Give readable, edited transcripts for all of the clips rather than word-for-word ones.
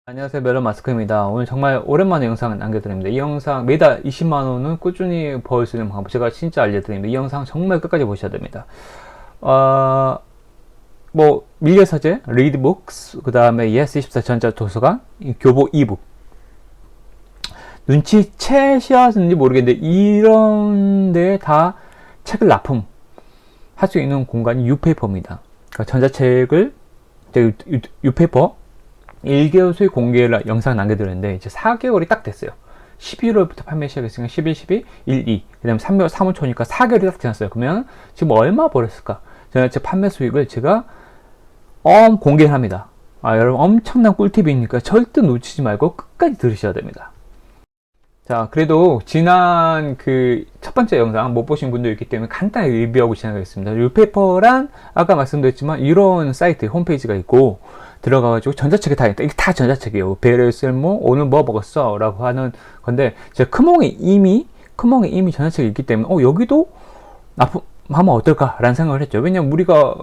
안녕하세요, 멜론마스크입니다. 오늘 정말 오랜만에 영상 남겨드립니다. 이 영상 매달 20만원은 꾸준히 벌 수 있는 방법 제가 진짜 알려드립니다. 이 영상 정말 끝까지 보셔야 됩니다. 밀려서재, 리드북스, 그 다음에 예스24 전자도서관, 교보 이북. 눈치채셨는지 모르겠는데 이런 데 다 책을 납품할 수 있는 공간이 유페이퍼입니다. 그러니까 전자책을 유페이퍼 1개월 수의 공개를 영상 남겨드렸는데 이제 4개월이 딱 됐어요. 11월부터 판매 시작했으니까 11, 12, 1, 2 그 다음에 3월, 3월 초니까 4개월이 딱 지났어요. 그러면 지금 얼마 벌었을까? 저는 제 판매 수익을 제가 공개를 합니다. 여러분 엄청난 꿀팁이니까 절대 놓치지 말고 끝까지 들으셔야 됩니다. 자, 그래도 지난 그 첫 번째 영상 못 보신 분도 있기 때문에 간단히 리뷰하고 진행하겠습니다. 유페이퍼란 아까 말씀드렸지만 이런 사이트 홈페이지가 있고 들어가가지고 전자책이 다 있다. 이게 다 전자책이에요. 베르셀모 오늘 뭐 먹었어? 라고 하는 건데 제가 크몽에 이미 전자책이 있기 때문에 여기도 납품하면 어떨까? 라는 생각을 했죠. 왜냐면 우리가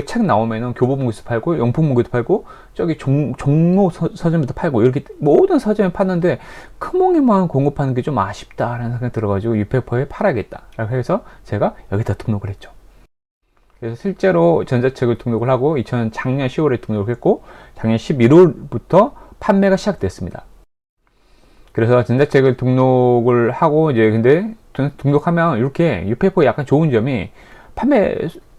책 나오면은 교보문고에서 팔고 영풍문고에도 팔고 저기 종로 서점에도 팔고 이렇게 모든 서점에 파는데 크몽에만 공급하는 게 좀 아쉽다라는 생각이 들어가지고 유페이퍼에 팔아야겠다. 라고 해서 제가 여기다 등록을 했죠. 그래서 실제로 전자책을 등록을 하고 작년 10월에 등록을 했고 작년 11월부터 판매가 시작됐습니다. 그래서 전자책을 등록을 하고 이제 근데 등록하면 이렇게 유페이퍼가 약간 좋은 점이 판매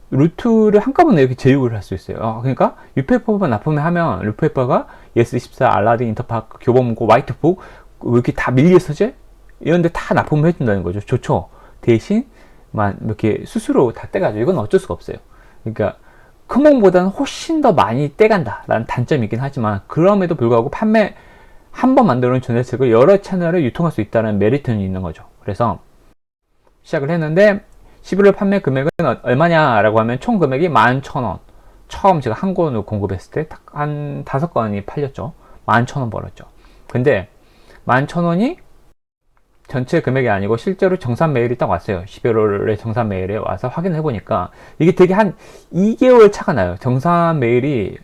루트를 한꺼번에 이렇게 제휴를 할 수 있어요. 그러니까 유페이퍼만 납품을 하면 유페이퍼가 예스24, 알라딘, 인터파크, 교보문고, 화이트북 이렇게 다 밀리서재 이런 데 다 납품을 해준다는 거죠. 좋죠. 대신 이렇게 스스로 다 떼가지고 이건 어쩔 수가 없어요. 그러니까 크몽보다는 훨씬 더 많이 떼간다 라는 단점이 있긴 하지만 그럼에도 불구하고 판매 한 번 만들어 놓은 전자책을 여러 채널에 유통할 수 있다는 메리트는 있는 거죠. 그래서 시작을 했는데 11월 판매 금액은 얼마냐 라고 하면 총 금액이 11,000원. 처음 제가 한 권을 공급했을 때 한 5건이 팔렸죠. 11,000원 벌었죠. 근데 11,000원이 전체 금액이 아니고 실제로 정산 메일이 딱 왔어요. 12월에 정산 메일에 와서 확인해 보니까 이게 되게 한 2개월 차가 나요. 정산 메일이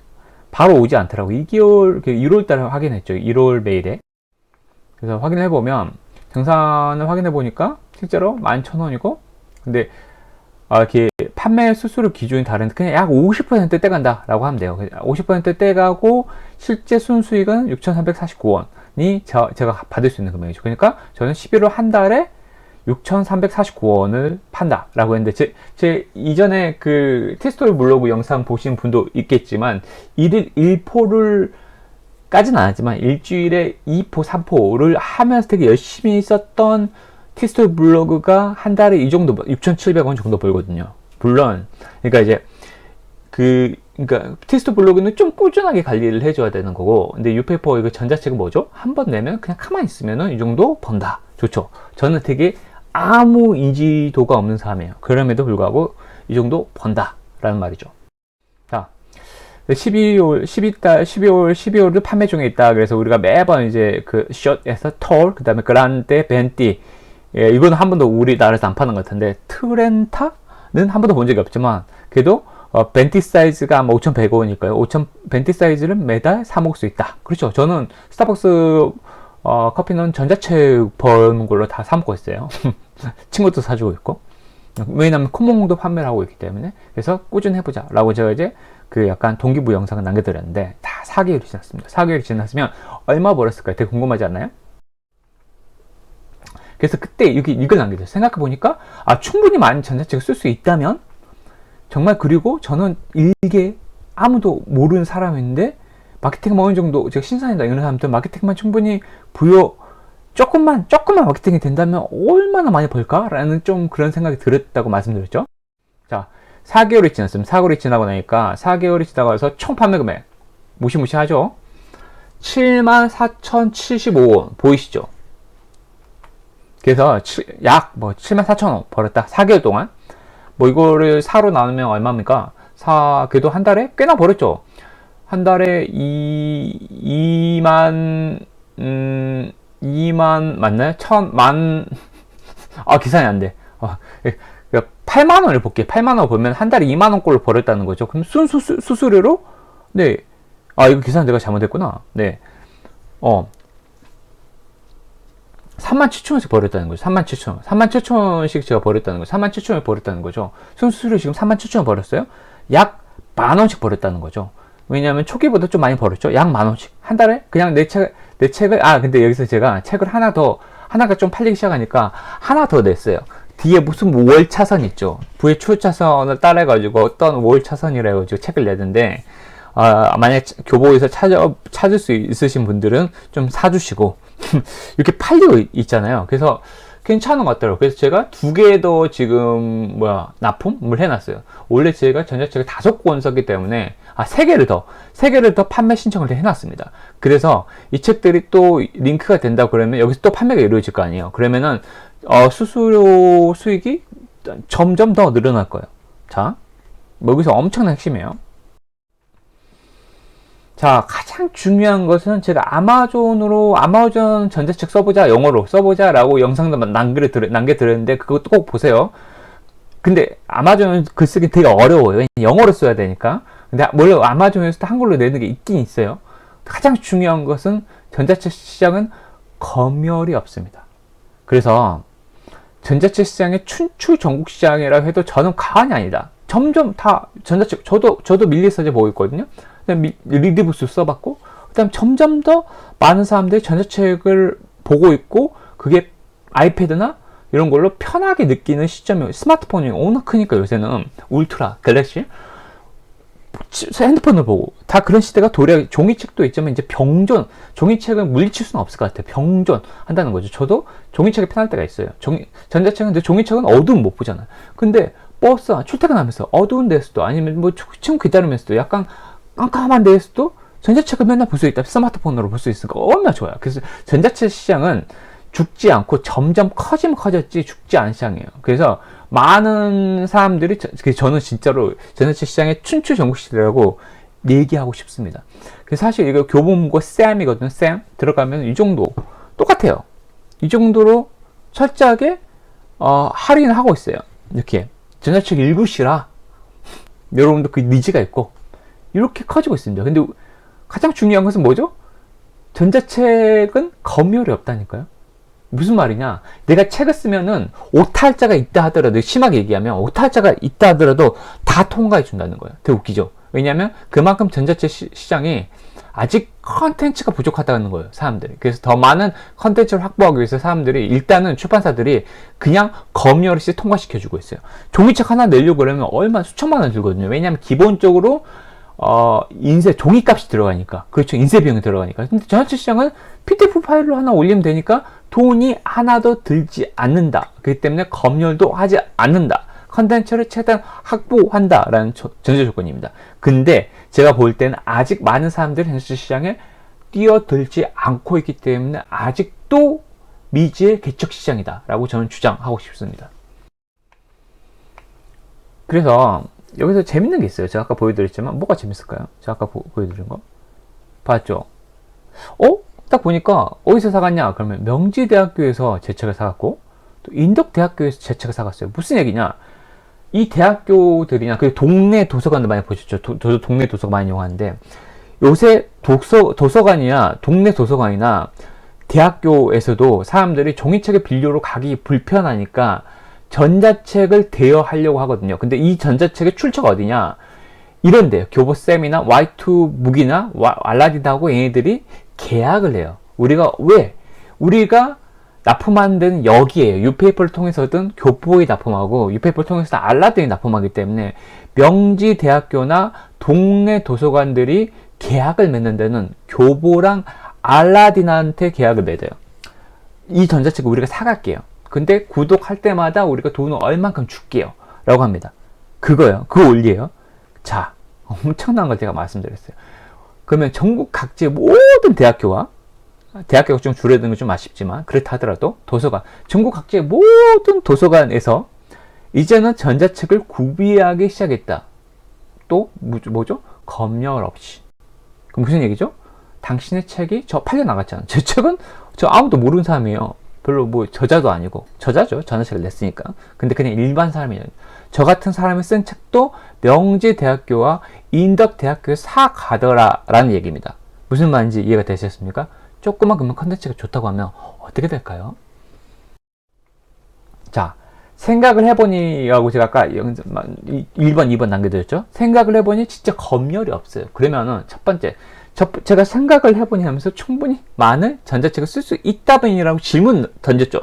바로 오지 않더라고. 2개월 1월 달에 확인했죠. 1월 메일에. 그래서 확인해 보면 정산을 확인해 보니까 실제로 11,000원이고 근데 이렇게 판매 수수료 기준이 다른데 그냥 약 50% 떼간다 라고 하면 돼요. 50% 떼가고 실제 순수익은 6,349원이 제가 받을 수 있는 금액이죠. 그러니까 저는 11월 한 달에 6,349원을 판다 라고 했는데 제 이전에 그 티스토리 블로그 영상 보신 분도 있겠지만 1일 1포를 까지는 안 하지만 일주일에 2포 3포를 하면서 되게 열심히 썼던 티스토리 블로그가 한 달에 이 정도 6,700원 정도 벌거든요. 물론 그러니까 이제 그러니까 티스토리 블로그는 좀 꾸준하게 관리를 해줘야 되는 거고 근데 유페이퍼 이거 전자책은 뭐죠? 한 번 내면 그냥 가만히 있으면은 이 정도 번다. 좋죠. 저는 되게 아무 인지도가 없는 사람이에요. 그럼에도 불구하고 이 정도 번다 라는 말이죠. 자 12월을 판매 중에 있다. 그래서 우리가 매번 이제 그 숏에서 톨, 그 다음에 그란데, 벤띠 이거는 한 번도 우리나라에서 안 파는 것 같은데 트렌타는 한 번도 본 적이 없지만 그래도 벤티 사이즈가 아마 5,100원이니까요. 벤티 사이즈를 매달 사 먹을 수 있다. 그렇죠. 저는 스타벅스 커피는 전자책 버는 걸로 다 사 먹고 있어요. 친구도 사주고 있고 왜냐면 코몽도 판매를 하고 있기 때문에 그래서 꾸준히 해보자 라고 제가 이제 그 약간 동기부 영상을 남겨드렸는데 다 4개월이 지났습니다. 4개월이 지났으면 얼마 벌었을까요? 되게 궁금하지 않나요? 그래서 그때 이걸 남겨줬어요. 생각해보니까 충분히 많은 전자책을 쓸 수 있다면 정말 그리고 저는 일개 아무도 모르는 사람인데 마케팅 어느 정도 제가 신사이다 이런 사람들 마케팅만 충분히 조금만 마케팅이 된다면 얼마나 많이 벌까라는 좀 그런 생각이 들었다고 말씀드렸죠. 자 4개월이 지났습니다. 4개월이 지나고 나니까 4개월이 지나가서 총 판매 금액 무시무시하죠. 74,075원 보이시죠? 그래서 약 74,000원 벌었다. 4개월 동안 이거를 4로 나누면 얼마입니까? 그래도 한 달에 꽤나 벌었죠. 한 달에 2만 맞나요? 1,000만 계산이 안 돼. 8만원을 볼게요. 8만원 벌면 한 달에 2만원꼴을 벌었다는 거죠. 그럼 수수료로 네 아, 이거 계산 내가 잘못했구나. 네. 37,000원씩 버렸다는 거죠. 37,000원. 37,000원씩 제가 버렸다는 거죠. 37,000원을 버렸다는 거죠. 순수수료 지금 37,000원 버렸어요. 약 10,000원씩 버렸다는 거죠. 왜냐하면 초기보다 좀 많이 벌었죠. 약 10,000원씩. 한 달에 그냥 내 책을, 근데 여기서 제가 책을 하나가 좀 팔리기 시작하니까 하나 더 냈어요. 뒤에 무슨 월 차선 있죠. 부의 추후 차선을 따라해가지고 어떤 월 차선이라 해가지고 책을 내는데, 만약 교보에서 찾을 수 있으신 분들은 좀 사주시고, 이렇게 팔리고 있잖아요. 그래서 괜찮은 것 같더라고요. 그래서 제가 2개 더 지금, 납품을 해놨어요. 원래 제가 전자책을 5권 썼기 때문에, 3개를 더 판매 신청을 해놨습니다. 그래서 이 책들이 또 링크가 된다 그러면 여기서 또 판매가 이루어질 거 아니에요. 그러면은, 수수료 수익이 점점 더 늘어날 거예요. 자, 여기서 엄청난 핵심이에요. 자, 가장 중요한 것은 제가 아마존 전자책 써보자, 영어로 써보자 라고 영상도 남겨드렸는데 그것도 꼭 보세요. 근데 아마존 글쓰기 되게 어려워요. 영어로 써야 되니까. 근데 물론 아마존에서도 한글로 내는 게 있긴 있어요. 가장 중요한 것은 전자책 시장은 검열이 없습니다. 그래서 전자책 시장의 춘추 전국 시장이라고 해도 저는 과언이 아니다. 점점 다 전자책, 저도 밀리서재 보고 있거든요. 리드부스 써봤고, 그 다음 점점 더 많은 사람들이 전자책을 보고 있고, 그게 아이패드나 이런 걸로 편하게 느끼는 시점이, 스마트폰이 워낙 크니까 요새는 울트라, 갤럭시, 핸드폰을 보고, 다 그런 시대가 종이책도 있지만 이제 종이책은 물리칠 수는 없을 것 같아요. 병존 한다는 거죠. 저도 종이책이 편할 때가 있어요. 전자책은, 근데 종이책은 어두움 못 보잖아요. 근데 버스, 출퇴근하면서 어두운 데서도 아니면 친구 기다리면서도 약간 깜깜한 데에서도 전자책을 맨날 볼 수 있다. 스마트폰으로 볼 수 있으니까 얼마나 좋아요. 그래서 전자책 시장은 죽지 않고 점점 커지면 커졌지 죽지 않은 시장이에요. 그래서 많은 사람들이, 저는 진짜로 전자책 시장의 춘추 전국 시대라고 얘기하고 싶습니다. 그래서 사실 이거 교보문고 쌤이거든요. 쌤 들어가면 이 정도 똑같아요. 이 정도로 철저하게 할인을 하고 있어요. 이렇게 전자책 읽으시라. 여러분도 그 니즈가 있고 이렇게 커지고 있습니다. 근데 가장 중요한 것은 뭐죠? 전자책은 검열이 없다니까요. 무슨 말이냐? 내가 책을 쓰면은 오탈자가 있다 하더라도, 심하게 얘기하면 오탈자가 있다 하더라도 다 통과해 준다는 거예요. 되게 웃기죠? 왜냐면 그만큼 전자책 시장이 아직 컨텐츠가 부족하다는 거예요, 사람들이. 그래서 더 많은 컨텐츠를 확보하기 위해서 사람들이, 일단은 출판사들이 그냥 검열 없이 통과시켜주고 있어요. 종이책 하나 내려고 그러면 얼마 수천만 원 들거든요. 왜냐면 기본적으로 종이값이 들어가니까. 그렇죠. 인쇄 비용이 들어가니까. 근데 전자책 시장은 PDF 파일로 하나 올리면 되니까 돈이 하나도 들지 않는다. 그렇기 때문에 검열도 하지 않는다. 컨텐츠를 최대한 확보한다라는 전제 조건입니다. 근데 제가 볼 때는 아직 많은 사람들이 전자책 시장에 뛰어들지 않고 있기 때문에 아직도 미지의 개척 시장이다라고 저는 주장하고 싶습니다. 그래서 여기서 재밌는 게 있어요. 제가 아까 보여드렸지만 뭐가 재밌을까요? 제가 아까 보여드린 거 봤죠? 딱 보니까 어디서 사갔냐? 그러면 명지대학교에서 제 책을 사갔고, 또 인덕대학교에서 제 책을 사갔어요. 무슨 얘기냐? 이 대학교들이나 그 동네 도서관도 많이 보셨죠? 저도 동네 도서관 많이 이용하는데, 요새 도서관이나 동네 도서관이나 대학교에서도 사람들이 종이책을 빌려로 가기 불편하니까 전자책을 대여하려고 하거든요. 근데 이 전자책의 출처가 어디냐? 이런데요. 교보쌤이나 Y2묵이나 알라딘하고 얘네들이 계약을 해요. 우리가 납품하는 데는 여기에요. 유페이퍼를 통해서든 교보에 납품하고, 유페이퍼를 통해서 알라딘에 납품하기 때문에 명지대학교나 동네 도서관들이 계약을 맺는 데는 교보랑 알라딘한테 계약을 맺어요. 이 전자책을 우리가 사갈게요. 근데 구독할 때마다 우리가 돈을 얼만큼 줄게요 라고 합니다. 그거요. 그 원리예요. 자, 엄청난 걸 제가 말씀드렸어요. 그러면 전국 각지의 모든 대학교가 좀 줄어드는 건 좀 아쉽지만 그렇다 하더라도 도서관, 전국 각지의 모든 도서관에서 이제는 전자책을 구비하기 시작했다. 또 뭐죠? 검열 없이. 그럼 무슨 얘기죠? 당신의 책이 팔려나갔잖아요. 제 책은 아무도 모르는 사람이에요. 별로 뭐 저자도 아니고, 저자죠. 전자책을 냈으니까. 근데 그냥 일반 사람이에요. 저 같은 사람이 쓴 책도 명지대학교와 인덕대학교에 사가더라 라는 얘기입니다. 무슨 말인지 이해가 되셨습니까? 조그만 금융 컨텐츠가 좋다고 하면 어떻게 될까요? 자, 생각을 해보니라고 제가 아까 1번, 2번 남겨드렸죠? 생각을 해보니 진짜 검열이 없어요. 그러면은 첫 번째, 제가 생각을 해보니 하면서 충분히 많은 전자책을 쓸 수 있다면이라고 질문 던졌죠.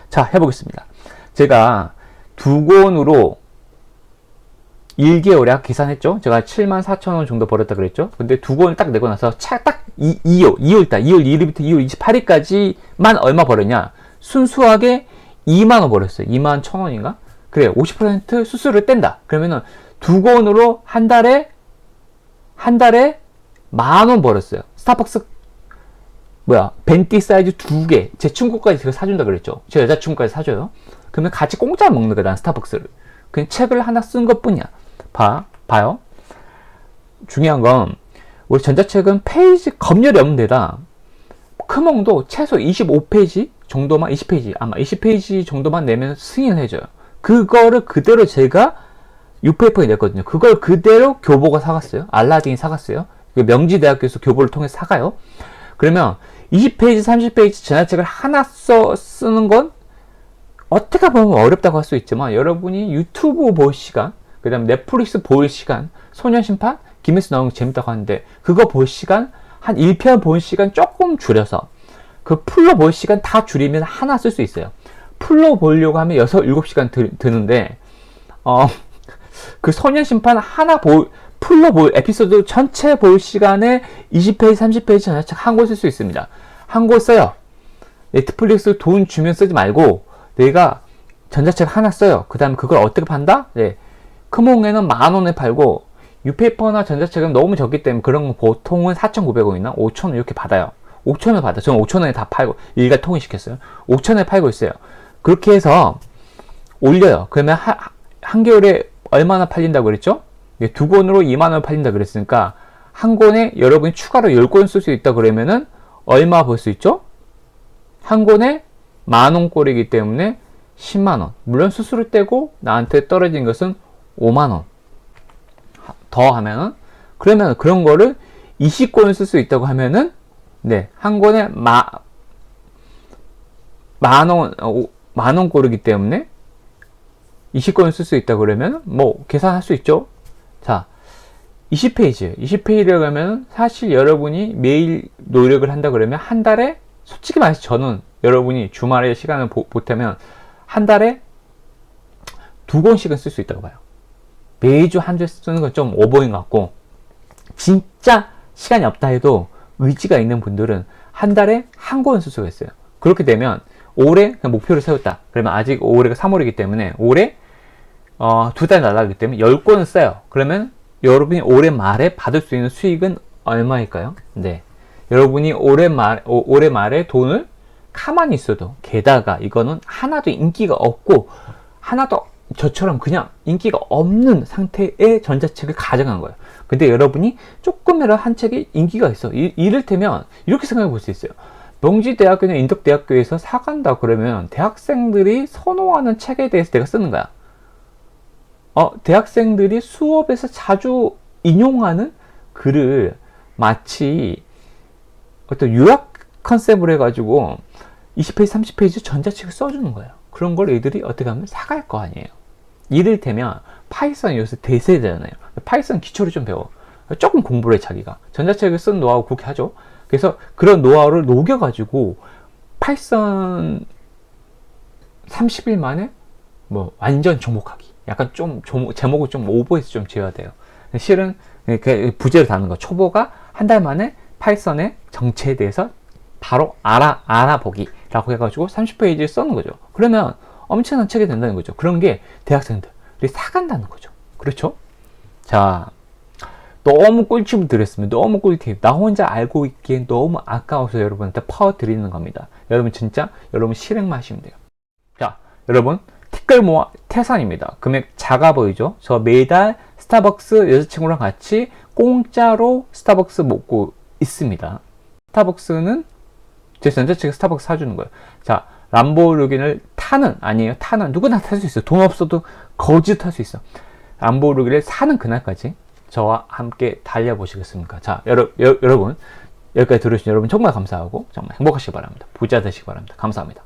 자, 해보겠습니다. 제가 두 권으로 1개월에 계산했죠. 제가 74,000원 정도 벌었다 그랬죠. 근데 두 권을 딱 내고 나서 딱 2월달, 2월 1일부터 2월 28일까지만 얼마 벌었냐? 순수하게 2만원 벌었어요. 21,000원인가? 그래, 50% 수수료를 뗀다. 그러면은 두 권으로 한 달에 10,000원 벌었어요. 스타벅스 벤티 사이즈 2개. 제 친구까지 제가 사준다 그랬죠. 제 여자친구까지 사줘요. 그러면 같이 공짜 먹는 거야, 난 스타벅스를. 그냥 책을 하나 쓴 것 뿐이야. 봐요. 중요한 건 우리 전자책은 페이지 검열이 없는 데다 크몽도 최소 25페이지 정도만, 20페이지, 아마 20페이지 정도만 내면 승인을 해줘요. 그거를 그대로 제가 6페이퍼에 냈거든요. 그걸 그대로 교보가 사갔어요. 알라딘이 사갔어요. 명지대학교에서 교보를 통해서 사가요. 그러면 20페이지, 30페이지 전자책을 하나 쓰는 건 어떻게 보면 어렵다고 할 수 있지만 여러분이 유튜브 볼 시간, 그 다음에 넷플릭스 볼 시간, 소년심판, 김혜수 나오는 거 재밌다고 하는데 그거 볼 시간, 한 1편 본 시간 조금 줄여서 그 풀로 볼 시간 다 줄이면 하나 쓸 수 있어요. 풀로 보려고 하면 6, 7시간 드는데 그 소년심판 하나 풀로 볼 에피소드 전체 볼 시간에 20페이지, 30페이지 전자책 한 권 쓸 수 있습니다. 한 권 써요. 넷플릭스 돈 주면 쓰지 말고 내가 전자책 하나 써요. 그 다음에 그걸 어떻게 판다? 네. 크몽에는 10,000원에 팔고 유페이퍼나 전자책은 너무 적기 때문에 그런 거 보통은 4,900원이나 5,000원 이렇게 받아요. 5,000원 받아요. 저는 5,000원에 다 팔고 일괄 통일시켰어요. 5,000원에 팔고 있어요. 그렇게 해서 올려요. 그러면 한 개월에 얼마나 팔린다고 그랬죠? 두 권으로 20,000원 팔린다 그랬으니까 한 권에 여러분이 추가로 10권 쓸 수 있다 그러면은 얼마 벌 수 있죠? 한 권에 10,000원꼴이기 때문에 100,000원. 물론 수수료 떼고 나한테 떨어진 것은 50,000원. 더 하면은, 그러면 그런 거를 20권을 쓸 수 있다고 하면은, 네, 한 권에 만원꼴이기 때문에 20권을 쓸 수 있다고 그러면, 뭐, 계산할 수 있죠? 자, 20페이지라고 하면 사실 여러분이 매일 노력을 한다 그러면 한 달에, 솔직히 말해서 저는 여러분이 주말에 시간을 보태면 한 달에 2권씩은 쓸 수 있다고 봐요. 매주 한 주 쓰는 건 좀 오버인 것 같고, 진짜 시간이 없다 해도 의지가 있는 분들은 한 달에 한 권을 쓸 수가 있어요. 그렇게 되면 올해 목표를 세웠다. 그러면 아직 올해가 3월이기 때문에 올해 2달 날라가기 때문에 10권을 써요. 그러면 여러분이 올해 말에 받을 수 있는 수익은 얼마일까요? 네. 여러분이 올해 말에 돈을 가만히 있어도, 게다가 이거는 하나도 인기가 없고 하나도 저처럼 그냥 인기가 없는 상태의 전자책을 가져간 거예요. 근데 여러분이 조금이라도 한 책이 인기가 있어. 이를테면 이렇게 생각해 볼 수 있어요. 명지대학교나 인덕대학교에서 사간다 그러면 대학생들이 선호하는 책에 대해서 내가 쓰는 거야. 대학생들이 수업에서 자주 인용하는 글을 마치 어떤 유학 컨셉으로 해가지고 20페이지, 30페이지 전자책을 써주는 거예요. 그런 걸 애들이 어떻게 하면 사갈 거 아니에요. 이를테면 파이썬이 요새 대세잖아요. 파이썬 기초를 좀 배워. 조금 공부를 해, 자기가. 전자책을 쓴 노하우 그렇게 하죠. 그래서 그런 노하우를 녹여가지고 파이썬 30일 만에 뭐 완전 정복하기. 약간 좀 제목을 좀 오버해서 좀 지어야 돼요. 실은 부제를 다는 거. 초보가 한 달 만에 파이썬의 정체에 대해서 바로 알아보기라고 해가지고 30페이지를 써는 거죠. 그러면 엄청난 책이 된다는 거죠. 그런 게 대학생들이 사간다는 거죠. 그렇죠? 자, 너무 꿀팁을 드렸습니다. 너무 꿀팁. 나 혼자 알고 있기엔 너무 아까워서 여러분한테 퍼드리는 겁니다. 여러분 진짜 여러분 실행만 하시면 돼요. 자, 여러분 티끌 모아 태산입니다. 금액 작아 보이죠? 저 매달 스타벅스 여자친구랑 같이 공짜로 스타벅스 먹고 있습니다. 스타벅스는 제 전자책에 스타벅스 사주는 거예요. 자, 람보르기니를 타는, 아니에요. 타는, 누구나 탈 수 있어. 돈 없어도 거지도 탈 수 있어. 람보르기니를 사는 그날까지 저와 함께 달려보시겠습니까? 자, 여러분, 여기까지 들으신 여러분 정말 감사하고 정말 행복하시기 바랍니다. 부자 되시기 바랍니다. 감사합니다.